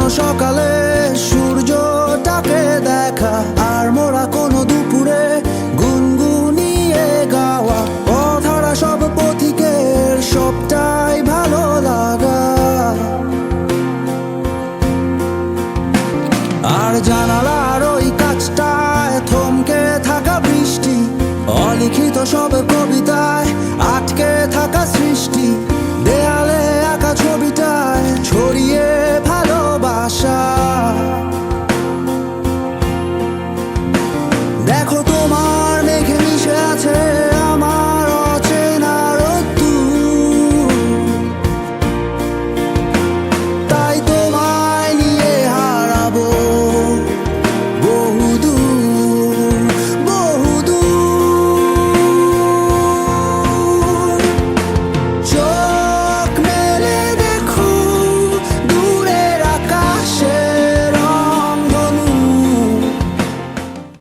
কোনো সকালে সূর্যটাকে দেখা, আর মোরা কোনো দুপুরে গুনগুনিয়ে গাওয়া কথাটা সব পথিকের সবটাই ভালো লাগা। আর জানালার ওই কাছটায় থমকে থাকা বৃষ্টি, অলিখিত সব কবিতায় আটকে থাকা সৃষ্টি, দেয়ালে আঁকা ছবিটায় ছড়িয়ে ভালোবাসা। দেখো তোমার মেঘে মিশে আছে আমার অচেনা রোদ্দুর, তাই তো